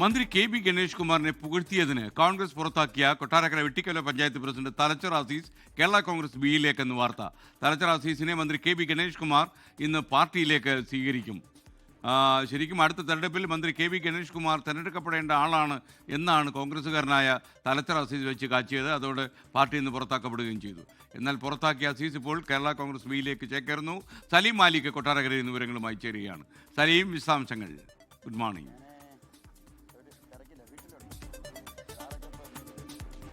മന്ത്രി കെ.ബി. ഗണേഷ് കുമാറിനെ പുകഴ്ത്തിയതിന് കോൺഗ്രസ് പുറത്താക്കിയ കൊട്ടാരക്കര വെട്ടിക്കല പഞ്ചായത്ത് പ്രസിഡന്റ് തലച്ചർ അസീസ് കേരള കോൺഗ്രസ് ബിയിലേക്കെന്ന് വാർത്ത. തലച്ചർ അസീസിനെ മന്ത്രി കെ.ബി. ഗണേഷ് കുമാർ ഇന്ന് പാർട്ടിയിലേക്ക് സ്വീകരിക്കും. ശരിക്കും അടുത്ത തെരഞ്ഞെടുപ്പിൽ മന്ത്രി കെ.ബി. ഗണേഷ് കുമാർ തിരഞ്ഞെടുക്കപ്പെടേണ്ട ആളാണ് എന്നാണ് കോൺഗ്രസ്സുകാരനായ തലച്ചർ അസീസ് വെച്ച് കാച്ചിയത്. അതോടെ പാർട്ടിയിൽ നിന്ന് പുറത്താക്കപ്പെടുകയും ചെയ്തു. എന്നാൽ പുറത്താക്കിയ അസീസ് ഇപ്പോൾ കേരള കോൺഗ്രസ് ബിയിലേക്ക് ചേക്കേറുന്നു. സലീം മാലിക് കൊട്ടാരക്കരയിൽ നിന്ന് വിവരങ്ങളുമായി ചേരുകയാണ്. സലീം, വിശദാംശങ്ങൾ. Good morning.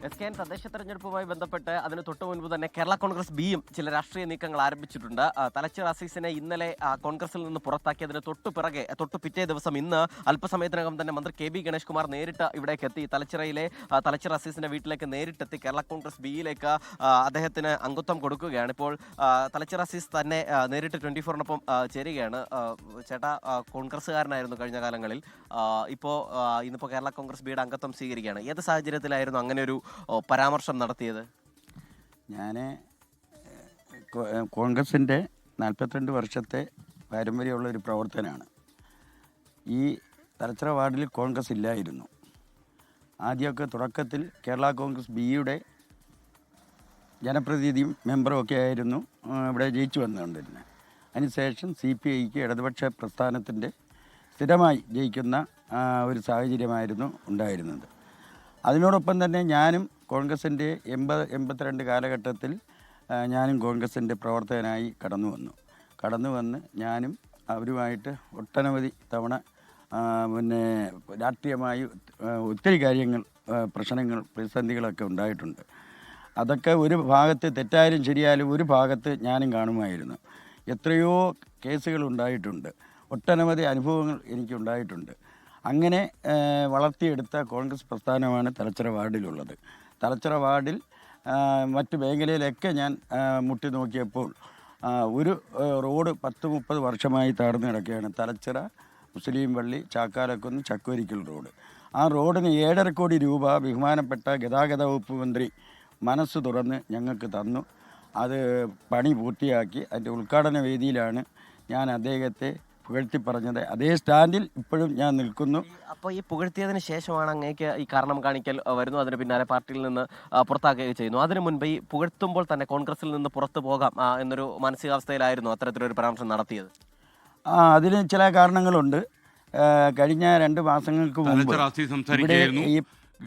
SKN തദ്ദേശ തെരഞ്ഞെടുപ്പുമായി ബന്ധപ്പെട്ട് അതിന് തൊട്ടു മുൻപ് തന്നെ കേരള കോൺഗ്രസ് ബിയും ചില രാഷ്ട്രീയ നീക്കങ്ങൾ ആരംഭിച്ചിട്ടുണ്ട്. തലച്ചർ അസീസിനെ ഇന്നലെ കോൺഗ്രസിൽ നിന്ന് പുറത്താക്കിയതിന് തൊട്ടു പിറ്റേ ദിവസം ഇന്ന് അല്പസമയത്തിനകം തന്നെ മന്ത്രി കെ.ബി. ഗണേഷ് കുമാർ നേരിട്ട് ഇവിടേക്ക് എത്തി. തലച്ചിറയിലെ തലച്ചർ അസീസിന്റെ വീട്ടിലേക്ക് നേരിട്ടെത്തി കേരള കോൺഗ്രസ് ബിയിലേക്ക് അദ്ദേഹത്തിന് അംഗത്വം കൊടുക്കുകയാണ്. ഇപ്പോൾ തലച്ചർ അസീസ് തന്നെ നേരിട്ട് 24-നൊപ്പം ചേരുകയാണ്. ചേട്ടാ, കോൺഗ്രസ്സുകാരനായിരുന്നു കഴിഞ്ഞ കാലങ്ങളിൽ, ഇന്നിപ്പോൾ കേരള കോൺഗ്രസ് ബിയുടെ അംഗത്വം സ്വീകരിക്കുകയാണ്. ഏത് സാഹചര്യത്തിലായിരുന്നു അങ്ങനെ ഒരു പരാമർശം നടത്തിയത്? ഞാൻ കോൺഗ്രസിൻ്റെ 42 വർഷത്തെ പാരമ്പര്യമുള്ള ഒരു പ്രവർത്തനമാണ്. ഈ തലച്ചിറ വാർഡിൽ കോൺഗ്രസ് ഇല്ലായിരുന്നു. ആദ്യമൊക്കെ തുടക്കത്തിൽ കേരള കോൺഗ്രസ് ബിയുടെ ജനപ്രതിനിധിയും മെമ്പറും ഒക്കെ ആയിരുന്നു ഇവിടെ ജയിച്ചു വന്നുകൊണ്ടിരുന്നത്. അതിനുശേഷം CPIക്ക് ഇടതുപക്ഷ പ്രസ്ഥാനത്തിൻ്റെ സ്ഥിരമായി ജയിക്കുന്ന ഒരു സാഹചര്യമായിരുന്നു ഉണ്ടായിരുന്നത്. അതിനോടൊപ്പം തന്നെ ഞാനും കോൺഗ്രസിൻ്റെ 80-82 കാലഘട്ടത്തിൽ ഞാനും കോൺഗ്രസിൻ്റെ പ്രവർത്തകനായി കടന്നു വന്ന് ഞാനും അവരുമായിട്ട് ഒട്ടനവധി തവണ രാഷ്ട്രീയമായി ഒത്തിരി കാര്യങ്ങൾ, പ്രശ്നങ്ങൾ, പ്രതിസന്ധികളൊക്കെ ഉണ്ടായിട്ടുണ്ട്. അതൊക്കെ ഒരു ഭാഗത്ത് തെറ്റായാലും ശരിയായാലും ഒരു ഭാഗത്ത് ഞാനും കാണുമായിരുന്നു. എത്രയോ കേസുകൾ ഉണ്ടായിട്ടുണ്ട്, ഒട്ടനവധി അനുഭവങ്ങൾ എനിക്കുണ്ടായിട്ടുണ്ട്. അങ്ങനെ വളർത്തിയെടുത്ത കോൺഗ്രസ് പ്രസ്ഥാനമാണ് തലച്ചിറ വാർഡിലുള്ളത്. തലച്ചിറ വാർഡിൽ മറ്റ് മേഖലയിലൊക്കെ ഞാൻ മുട്ടി നോക്കിയപ്പോൾ ഒരു റോഡ് 10-30 വർഷമായി തകർന്നു കിടക്കുകയാണ്. തലച്ചിറ മുസ്ലിം പള്ളി, ചാക്കാലക്കുന്ന്, ചക്കുവരിക്കൽ റോഡ്. ആ റോഡിന് 7.5 കോടി രൂപ ബഹുമാനപ്പെട്ട ഗതാഗത വകുപ്പ് മന്ത്രി മനസ്സ് തുറന്ന് ഞങ്ങൾക്ക് തന്നു. അത് പണി പൂർത്തിയാക്കി അതിൻ്റെ ഉദ്ഘാടന വേദിയിലാണ് ഞാൻ അദ്ദേഹത്തെ പുകഴ്ത്തി പറഞ്ഞത്. അതേ സ്റ്റാൻഡിൽ ഇപ്പോഴും ഞാൻ നിൽക്കുന്നു. അപ്പോൾ ഈ പുകഴ്ത്തിയതിന് ശേഷമാണ് അങ്ങേക്ക് ഈ കാരണം കാണിക്കൽ വരുന്നു, അതിന് പിന്നാലെ പാർട്ടിയിൽ നിന്ന് പുറത്താക്കുകയും ചെയ്യുന്നു. അതിനു മുൻപ് ഈ പുകഴ്ത്തുമ്പോൾ തന്നെ കോൺഗ്രസിൽ നിന്ന് പുറത്തു പോകാം എന്നൊരു മാനസികാവസ്ഥയിലായിരുന്നു അത്തരത്തിലൊരു പരാമർശം നടത്തിയത്? അതിന് ചില കാരണങ്ങളുണ്ട്. കഴിഞ്ഞ 2 മാസങ്ങൾക്ക് മുമ്പ്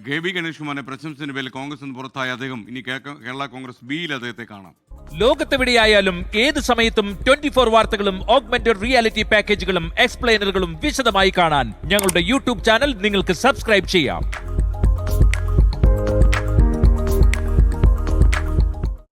കെ.ബി. ഗണേഷ് കുമാറിനെ പ്രശംസത്തിന് പേരിൽ കോൺഗ്രസ് നിന്ന് പുറത്തായ അദ്ദേഹം ഇനി കേരള കോൺഗ്രസ് ബിയിൽ അദ്ദേഹത്തെ കാണാം. ലോകത്തെവിടെയായാലും ഏത് സമയത്തും 24 വാർത്തകളും ഓഗ്മെന്റഡ് റിയാലിറ്റി പാക്കേജുകളും എക്സ്പ്ലെയിനറുകളും വിശദമായി കാണാൻ ഞങ്ങളുടെ YouTube ചാനൽ നിങ്ങൾക്ക് സബ്സ്ക്രൈബ് ചെയ്യാം.